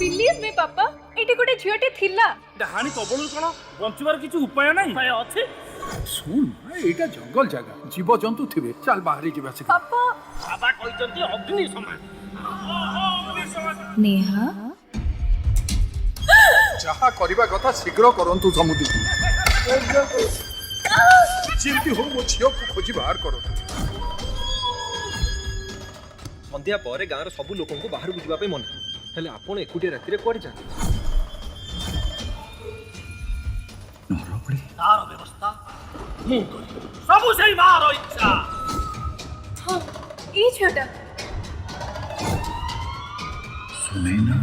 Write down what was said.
believe me पापा eighty गोटे झियोटे थिला डाहानी कबल कौन बंचबार किसी उपाय नहीं उपाय अच्छे सुन एटा जंगल जगह जीव जंतु थिबे चल बाहरी जीवा से पापा बाबा कहते अग्नि समान नेहा जहा करबा कथा शीघ्र करंतु समुदी जेमती हो मो झियो को खोजी बाहर करो संध्या पर गाँव सब लोक बाहर को जावाई मना हेले आपण एकुटिया राति कुआडे जाते तार व्यवस्था मु करी सब सही मार इच्छा हाँ ई झियोटा सुने ना